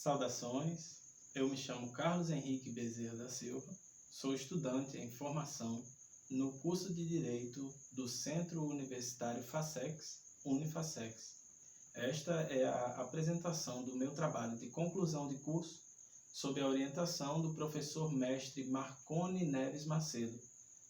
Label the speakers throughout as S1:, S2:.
S1: Saudações, eu me chamo Carlos Henrique Bezerra da Silva, sou estudante em formação no curso de Direito do Centro Universitário FASEX, Unifacex. Esta é a apresentação do meu trabalho de conclusão de curso sob a orientação do professor mestre Marconi Neves Macedo,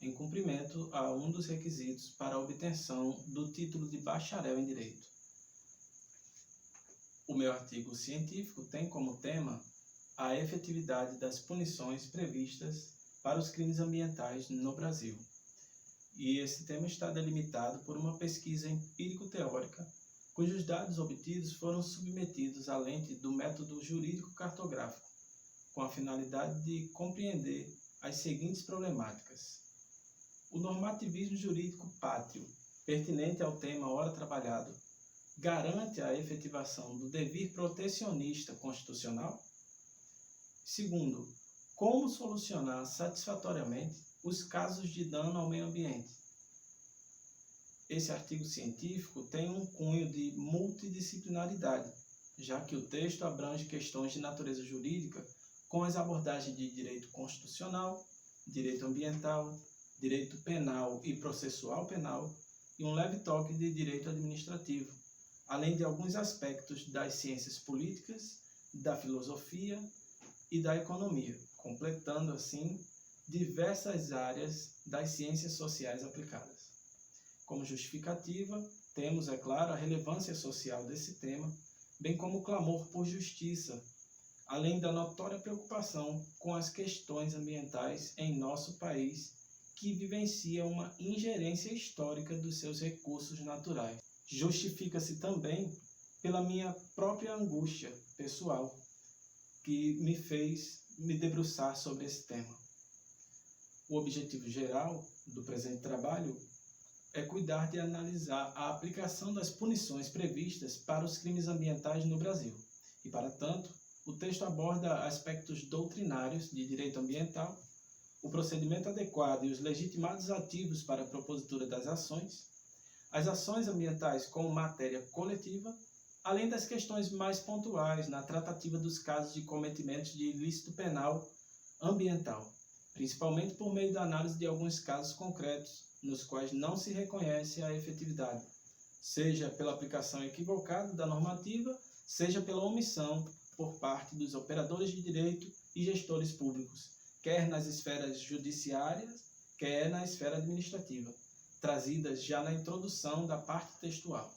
S1: em cumprimento a um dos requisitos para a obtenção do título de bacharel em Direito. O meu artigo científico tem como tema a efetividade das punições previstas para os crimes ambientais no Brasil. E esse tema está delimitado por uma pesquisa empírico-teórica, cujos dados obtidos foram submetidos à lente do método jurídico-cartográfico, com a finalidade de compreender as seguintes problemáticas. O normativismo jurídico pátrio, pertinente ao tema ora trabalhado, garante a efetivação do dever protecionista constitucional? Segundo, como solucionar satisfatoriamente os casos de dano ao meio ambiente? Esse artigo científico tem um cunho de multidisciplinaridade, já que o texto abrange questões de natureza jurídica com as abordagens de direito constitucional, direito ambiental, direito penal e processual penal e um leve toque de direito administrativo, além de alguns aspectos das ciências políticas, da filosofia e da economia, completando, assim, diversas áreas das ciências sociais aplicadas. Como justificativa, temos, é claro, a relevância social desse tema, bem como o clamor por justiça, além da notória preocupação com as questões ambientais em nosso país, que vivencia uma ingerência histórica dos seus recursos naturais. Justifica-se também pela minha própria angústia pessoal, que me fez me debruçar sobre esse tema. O objetivo geral do presente trabalho é cuidar de analisar a aplicação das punições previstas para os crimes ambientais no Brasil. E, para tanto, o texto aborda aspectos doutrinários de direito ambiental, o procedimento adequado e os legitimados ativos para a propositura das ações, as ações ambientais como matéria coletiva, além das questões mais pontuais na tratativa dos casos de cometimentos de ilícito penal ambiental, principalmente por meio da análise de alguns casos concretos, nos quais não se reconhece a efetividade, seja pela aplicação equivocada da normativa, seja pela omissão por parte dos operadores de direito e gestores públicos, quer nas esferas judiciárias, quer na esfera administrativa, trazidas já na introdução da parte textual.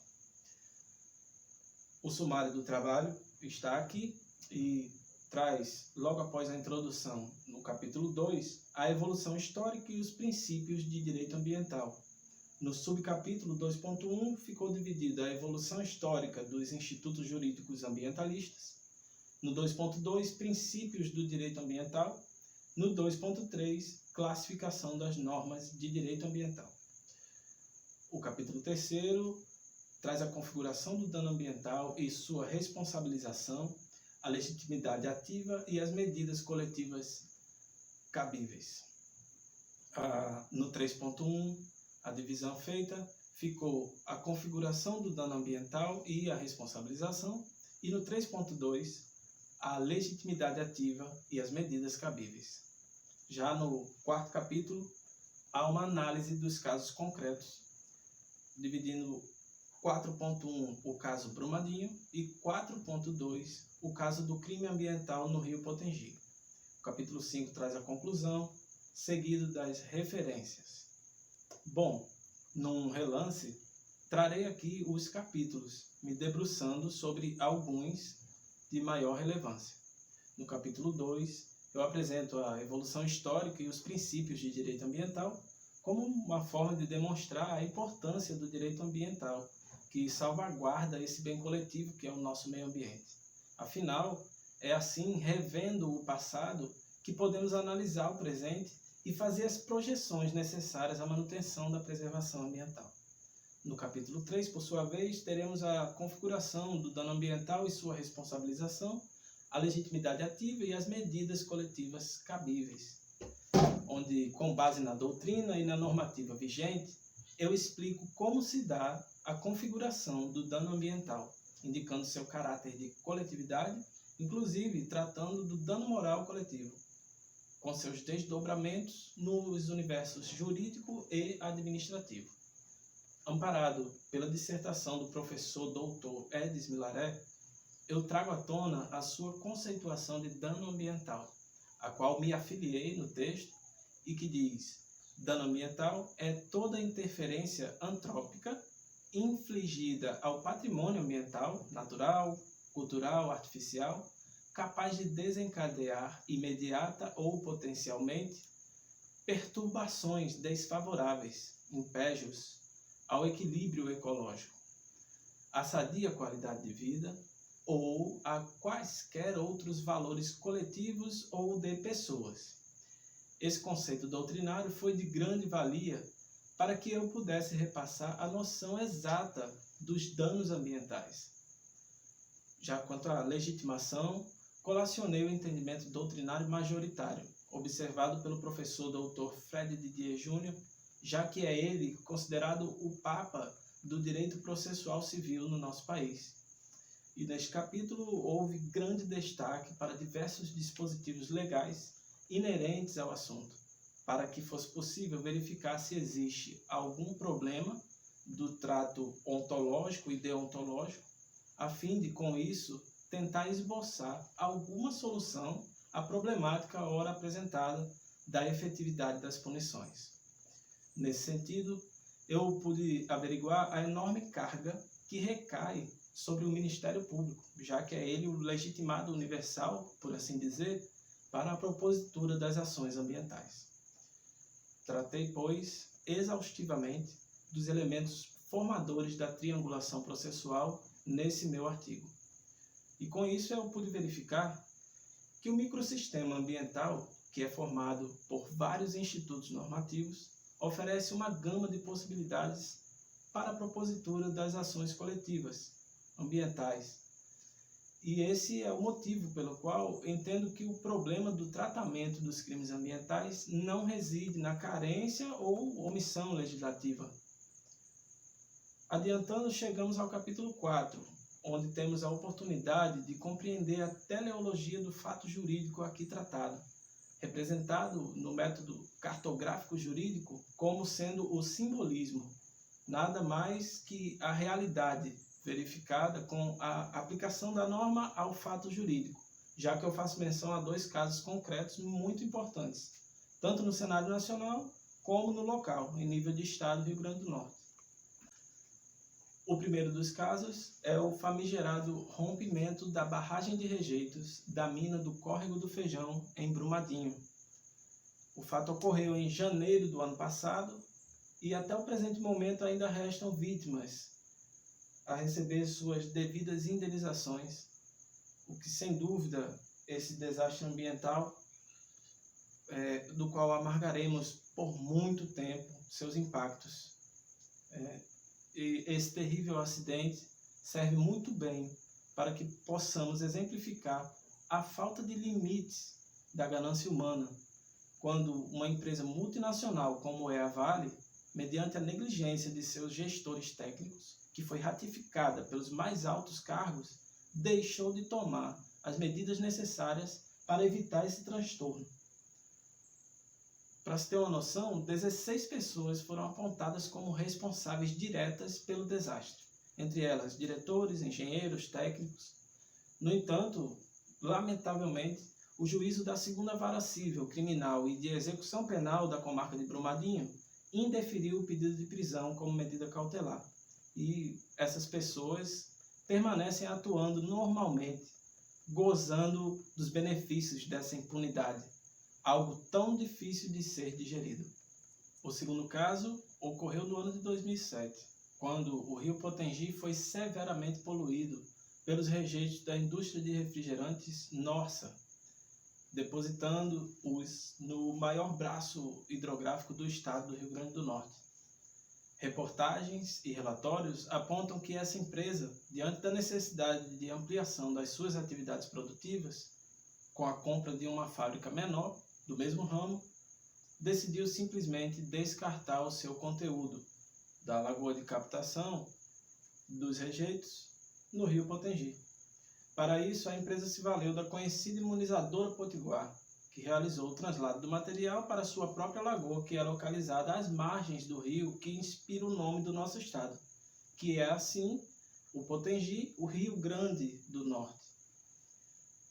S1: O sumário do trabalho está aqui e traz, logo após a introdução, no capítulo 2, a evolução histórica e os princípios de direito ambiental. No subcapítulo 2.1 ficou dividida a evolução histórica dos institutos jurídicos ambientalistas. No 2.2, princípios do direito ambiental. No 2.3, classificação das normas de direito ambiental. O capítulo 3º traz a configuração do dano ambiental e sua responsabilização, a legitimidade ativa e as medidas coletivas cabíveis. No 3.1, a divisão feita ficou a configuração do dano ambiental e a responsabilização, e no 3.2, a legitimidade ativa e as medidas cabíveis. Já no 4º capítulo, há uma análise dos casos concretos, dividindo 4.1 o caso Brumadinho e 4.2 o caso do crime ambiental no Rio Potengi. O capítulo 5 traz a conclusão, seguido das referências. Bom, num relance, trarei aqui os capítulos, me debruçando sobre alguns de maior relevância. No capítulo 2, eu apresento a evolução histórica e os princípios de direito ambiental como uma forma de demonstrar a importância do direito ambiental, que salvaguarda esse bem coletivo que é o nosso meio ambiente. Afinal, é assim, revendo o passado, que podemos analisar o presente e fazer as projeções necessárias à manutenção da preservação ambiental. No capítulo 3, por sua vez, teremos a configuração do dano ambiental e sua responsabilização, a legitimidade ativa e as medidas coletivas cabíveis, onde, com base na doutrina e na normativa vigente, eu explico como se dá a configuração do dano ambiental, indicando seu caráter de coletividade inclusive tratando do dano moral coletivo, com seus desdobramentos nos universos jurídico e administrativo. Amparado pela dissertação do professor Dr. Edis Milaré, eu trago à tona a sua conceituação de dano ambiental, a qual me afiliei no texto e que diz: dano ambiental é toda interferência antrópica infligida ao patrimônio ambiental, natural, cultural, artificial, capaz de desencadear imediata ou potencialmente perturbações desfavoráveis, impégios ao equilíbrio ecológico, à sadia qualidade de vida ou a quaisquer outros valores coletivos ou de pessoas. Esse conceito doutrinário foi de grande valia para que eu pudesse repassar a noção exata dos danos ambientais. Já quanto à legitimação, colacionei o entendimento doutrinário majoritário, observado pelo professor Dr. Fred Didier Jr., já que é ele considerado o Papa do direito processual civil no nosso país. E neste capítulo houve grande destaque para diversos dispositivos legais inerentes ao assunto, para que fosse possível verificar se existe algum problema do trato ontológico e deontológico, a fim de, com isso, tentar esboçar alguma solução à problemática ora apresentada da efetividade das punições. Nesse sentido, eu pude averiguar a enorme carga que recai sobre o Ministério Público, já que é ele o legitimado universal, por assim dizer, para a propositura das ações ambientais. Tratei, pois, exaustivamente dos elementos formadores da triangulação processual nesse meu artigo. E com isso eu pude verificar que o microsistema ambiental, que é formado por vários institutos normativos, oferece uma gama de possibilidades para a propositura das ações coletivas ambientais. E esse é o motivo pelo qual entendo que o problema do tratamento dos crimes ambientais não reside na carência ou omissão legislativa. Adiantando, chegamos ao capítulo 4, onde temos a oportunidade de compreender a teleologia do fato jurídico aqui tratado, representado no método cartográfico jurídico como sendo o simbolismo, nada mais que a realidade verificada com a aplicação da norma ao fato jurídico, já que eu faço menção a dois casos concretos muito importantes, tanto no cenário nacional como no local, em nível de Estado do Rio Grande do Norte. O primeiro dos casos é o famigerado rompimento da barragem de rejeitos da mina do Córrego do Feijão, em Brumadinho. O fato ocorreu em janeiro do ano passado e até o presente momento ainda restam vítimas a receber suas devidas indenizações, o que sem dúvida esse desastre ambiental, do qual amargaremos por muito tempo seus impactos. E esse terrível acidente serve muito bem para que possamos exemplificar a falta de limites da ganância humana, quando uma empresa multinacional como é a Vale, mediante a negligência de seus gestores técnicos, que foi ratificada pelos mais altos cargos, deixou de tomar as medidas necessárias para evitar esse transtorno. Para se ter uma noção, 16 pessoas foram apontadas como responsáveis diretas pelo desastre, entre elas diretores, engenheiros, técnicos. No entanto, lamentavelmente, o juízo da 2ª Vara Civil Criminal e de Execução Penal da comarca de Brumadinho indeferiu o pedido de prisão como medida cautelar. E essas pessoas permanecem atuando normalmente, gozando dos benefícios dessa impunidade, algo tão difícil de ser digerido. O segundo caso ocorreu no ano de 2007, quando o rio Potengi foi severamente poluído pelos rejeitos da indústria de refrigerantes Norsa, depositando-os no maior braço hidrográfico do estado do Rio Grande do Norte. Reportagens e relatórios apontam que essa empresa, diante da necessidade de ampliação das suas atividades produtivas, com a compra de uma fábrica menor do mesmo ramo, decidiu simplesmente descartar o seu conteúdo da lagoa de captação dos rejeitos no rio Potengi. Para isso, a empresa se valeu da conhecida imunizadora Potiguar, que realizou o translado do material para sua própria lagoa, que é localizada às margens do rio que inspira o nome do nosso estado, que é, assim, o Potengi, o Rio Grande do Norte.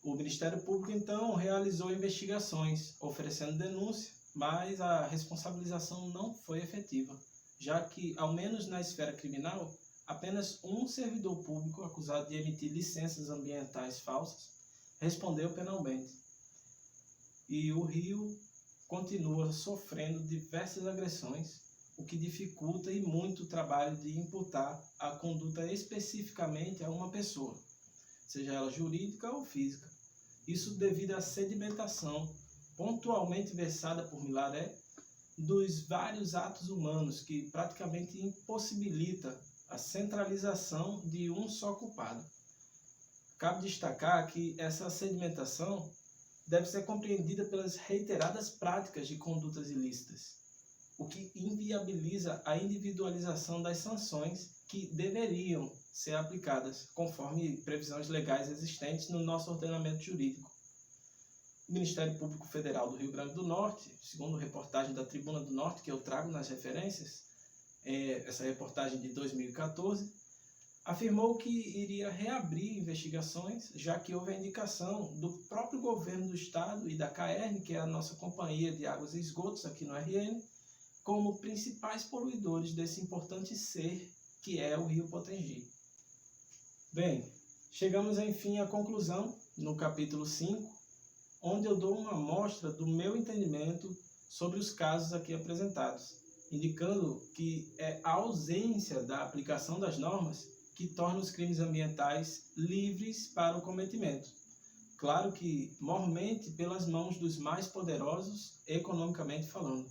S1: O Ministério Público, então, realizou investigações, oferecendo denúncia, mas a responsabilização não foi efetiva, já que, ao menos na esfera criminal, apenas um servidor público acusado de emitir licenças ambientais falsas respondeu penalmente. E o rio continua sofrendo diversas agressões, o que dificulta e muito o trabalho de imputar a conduta especificamente a uma pessoa, seja ela jurídica ou física. Isso devido à sedimentação pontualmente versada por Milaré dos vários atos humanos que praticamente impossibilita a centralização de um só culpado. Cabe destacar que essa sedimentação deve ser compreendida pelas reiteradas práticas de condutas ilícitas, o que inviabiliza a individualização das sanções que deveriam ser aplicadas conforme previsões legais existentes no nosso ordenamento jurídico. O Ministério Público Federal do Rio Grande do Norte, segundo reportagem da Tribuna do Norte, que eu trago nas referências, essa reportagem de 2014, afirmou que iria reabrir investigações, já que houve a indicação do próprio governo do estado e da CAERN, que é a nossa companhia de águas e esgotos aqui no RN, como principais poluidores desse importante ser que é o Rio Potengi. Bem, chegamos enfim à conclusão, no capítulo 5, onde eu dou uma amostra do meu entendimento sobre os casos aqui apresentados, indicando que é a ausência da aplicação das normas que torna os crimes ambientais livres para o cometimento. Claro que, mormente, pelas mãos dos mais poderosos, economicamente falando.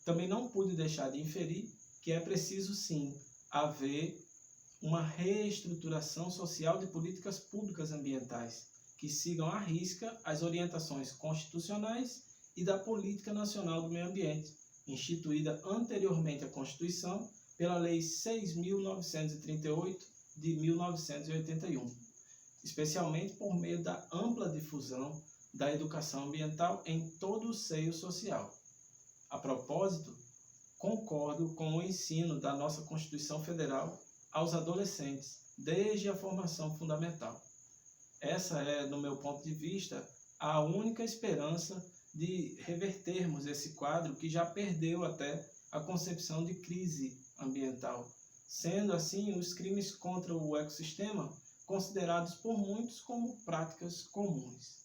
S1: Também não pude deixar de inferir que é preciso, sim, haver uma reestruturação social de políticas públicas ambientais, que sigam à risca as orientações constitucionais e da Política Nacional do Meio Ambiente, instituída anteriormente à Constituição pela Lei 6.938 de 1981, especialmente por meio da ampla difusão da educação ambiental em todo o seio social. A propósito, concordo com o ensino da nossa Constituição Federal aos adolescentes, desde a formação fundamental. Essa é, no meu ponto de vista, a única esperança de revertermos esse quadro que já perdeu até a concepção de crise ambiental, sendo assim os crimes contra o ecossistema considerados por muitos como práticas comuns.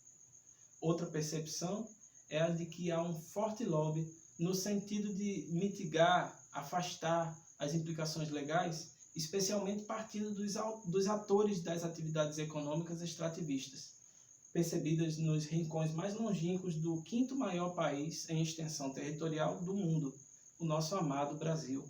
S1: Outra percepção é a de que há um forte lobby no sentido de mitigar, afastar as implicações legais, especialmente partindo dos atores das atividades econômicas extrativistas, percebidas nos rincões mais longínquos do quinto maior país em extensão territorial do mundo, o nosso amado Brasil.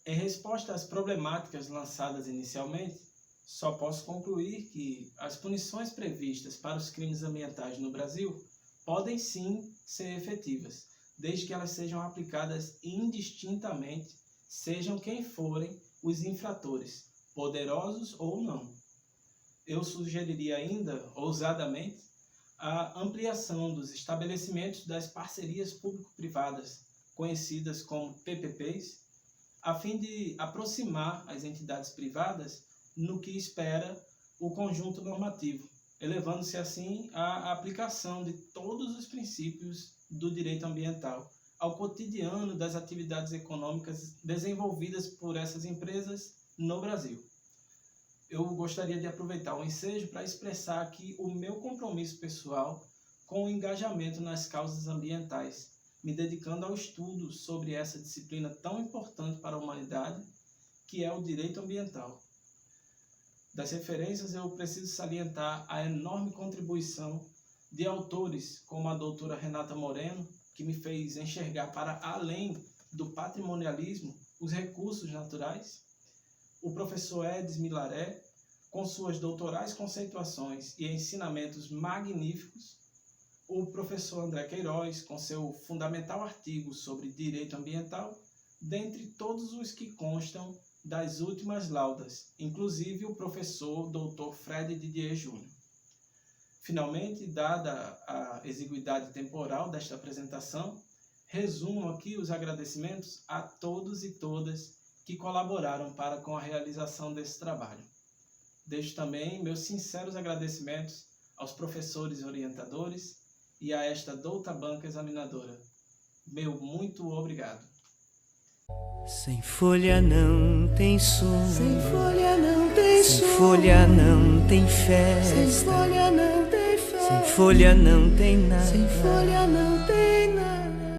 S1: Em resposta às problemáticas lançadas inicialmente, só posso concluir que as punições previstas para os crimes ambientais no Brasil podem sim ser efetivas, desde que elas sejam aplicadas indistintamente, sejam quem forem os infratores, poderosos ou não. Eu sugeriria ainda, ousadamente, a ampliação dos estabelecimentos das parcerias público-privadas, conhecidas como PPPs, a fim de aproximar as entidades privadas no que espera o conjunto normativo, elevando-se assim à aplicação de todos os princípios do direito ambiental ao cotidiano das atividades econômicas desenvolvidas por essas empresas no Brasil. Eu gostaria de aproveitar o ensejo para expressar aqui o meu compromisso pessoal com o engajamento nas causas ambientais, me dedicando ao estudo sobre essa disciplina tão importante para a humanidade, que é o direito ambiental. Das referências, eu preciso salientar a enorme contribuição de autores como a doutora Renata Moreno, que me fez enxergar para além do patrimonialismo os recursos naturais, o professor Edis Milaré, com suas doutorais conceituações e ensinamentos magníficos, o professor André Queiroz, com seu fundamental artigo sobre direito ambiental, dentre todos os que constam das últimas laudas, inclusive o professor Dr. Fred Didier Júnior. Finalmente, dada a exiguidade temporal desta apresentação, resumo aqui os agradecimentos a todos e todas que colaboraram para com a realização desse trabalho. Deixo também meus sinceros agradecimentos aos professores e orientadores e a esta douta banca examinadora. Meu muito obrigado.
S2: Sem folha não tem som,
S3: sem folha não tem som,
S2: sem folha não tem festa,
S3: sem folha não tem festa,
S2: sem folha não tem nada,
S3: sem folha não tem nada.